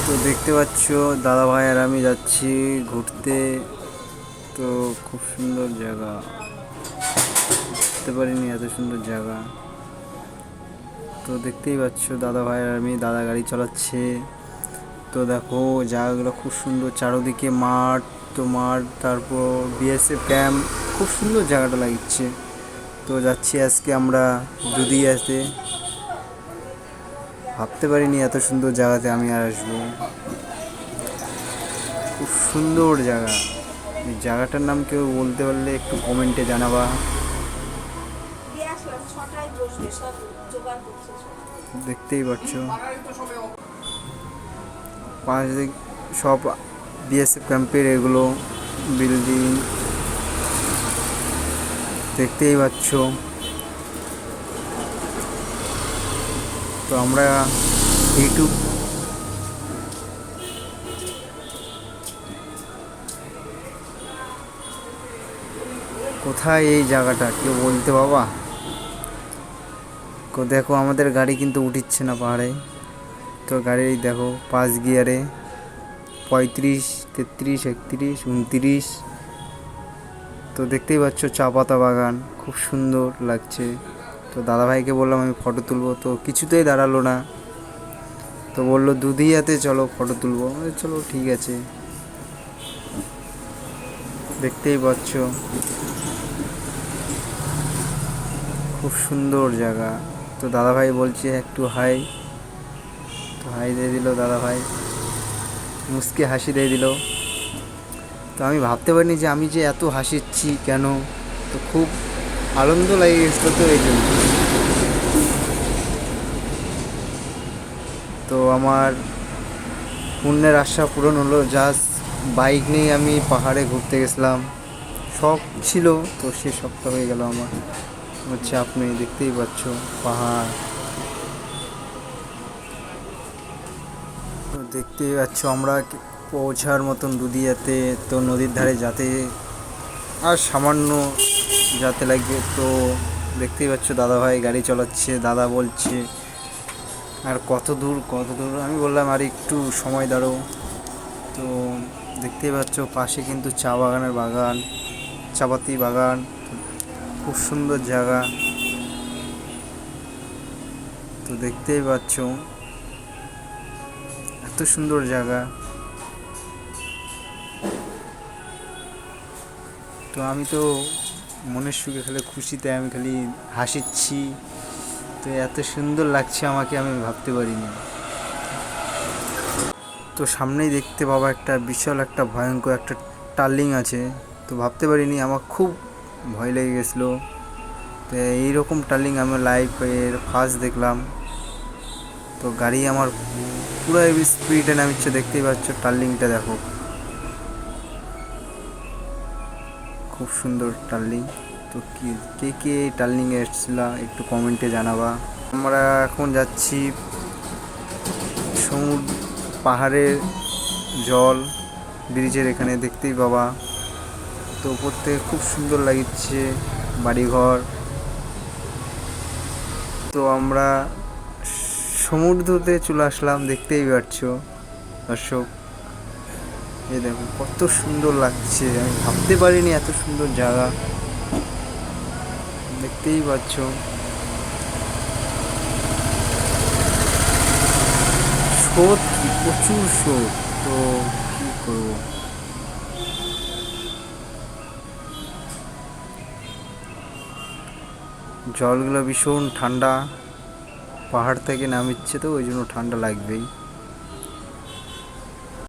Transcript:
তো দেখতে পাচ্ছ দাদা ভাই আর আমি যাচ্ছি ঘুরতে। তো খুব সুন্দর জায়গা, বুঝতে পারিনি এত সুন্দর জায়গা। তো দেখতেই পাচ্ছ দাদা ভাই আর আমি, দাদা গাড়ি চালাচ্ছে। তো দেখো জায়গাগুলো খুব সুন্দর, চারোদিকে মাঠ। তো মাঠ, তারপর বিএসএফ ক্যাম্প, খুব সুন্দর জায়গাটা লাগছে। তো যাচ্ছি আজকে আমরা দুদিয়াতে। ভাবতে পারিনি এত সুন্দর জায়গাতে আমি আর আসবো। খুব সুন্দর জায়গা। এই জায়গাটার নাম কেউ বলতে পারলে একটু কমেন্টে জানাবা। দেখতেই পাচ্ছ পাঁচ দিক সব বিএসএফ ক্যাম্পের এগুলো বিল্ডিং, দেখতেই পাচ্ছ। তো আমরা ইউটিউব কোথায় এই জায়গাটা কেউ বলতে বাবা? দেখো আমাদের গাড়ি কিন্তু উঠিচ্ছে না পাহাড়ে। তো গাড়ি দেখো 5 গিয়ারে, 35, 33, 31, 29। তো দেখতেই পাচ্ছ চা পাতা বাগান, খুব সুন্দর লাগছে। তো দাদাভাইকে বললাম আমি ফটো তুলবো, তো কিছুতেই দাঁড়ালো না। তো বললো দুধিয়াতে চলো ফটো তুলবো। চলো ঠিক আছে। দেখতেই পাচ্ছ খুব সুন্দর জায়গা। তো দাদাভাই বলছে একটু হাই। তো হাই দিয়ে দিল দাদাভাই, মুচকি হাসি দিয়ে দিল। তো আমি ভাবতে পারিনি যে আমি যে এত হাসিচ্ছি কেন। তো খুব আনন্দ লেগে গেছিলো, তো এই জন্য। তো আমার পুণ্যের আশা পূরণ হলো। জাস্ট বাইক নিয়ে আমি পাহাড়ে ঘুরতে গেছিলাম, শখ ছিল, তো সে শখটা হয়ে গেল আমার। হচ্ছে আপনি দেখতেই পাচ্ছ পাহাড়। তো দেখতেই পাচ্ছ আমরা পৌঁছার মতন দুদিয়াতে। তো নদীর ধারে যাতে আর সামান্য যাতে লাগবে। তো দেখতেই পাচ্ছ দাদাভাই গাড়ি চালাচ্ছে। দাদা বলছে আর কত দূর কত দূর, আমি বললাম আর একটু সময় দাঁড়ো। তো দেখতেই পাচ্ছ পাশে কিন্তু চা বাগানের বাগান, চাপাতি বাগান, খুব সুন্দর জায়গা। তো দেখতেই পাচ্ছ এত সুন্দর জায়গা। তো আমি তো মনের সুখে খালি খুশিতে আমি খালি হাসিচ্ছি। তো এত সুন্দর লাগছে আমাকে, আমি ভাবতে পারিনি। তো সামনেই দেখতে পাবা একটা বিশাল একটা ভয়ঙ্কর একটা টার্লিং আছে। তো ভাবতে পারিনি, আমার খুব ভয় লেগে গেছিলো। তো এইরকম টার্লিং আমি লাইফের ফার্স্ট দেখলাম। তো গাড়ি আমার পুরো স্পিডে নামিচ্ছে, দেখতেই পাচ্ছ টার্লিংটা দেখো, খুব সুন্দর টার্লিং। তো কে কে এই টার্লিংয়ে এসেছিল একটু কমেন্টে জানাবা। আমরা এখন যাচ্ছি সমুদ্র, পাহাড়ের জল, ব্রিজের এখানে দেখতেই পাবা। তো উপর থেকে খুব সুন্দর লাগছে বাড়িঘর। তো আমরা সমুদ্রতে চলে আসলাম, দেখতেই পাচ্ছ দর্শক। এই দেখো কত সুন্দর লাগছে, আমি ভাবতে পারিনি এত সুন্দর জায়গা। দেখতেই পাচ্ছ স্রোত, প্রচুর স্রোত। তো কী করবো, জলগুলো ভীষণ ঠান্ডা, পাহাড় থেকে নামিচ্ছে তো ওই জন্য ঠান্ডা লাগবেই।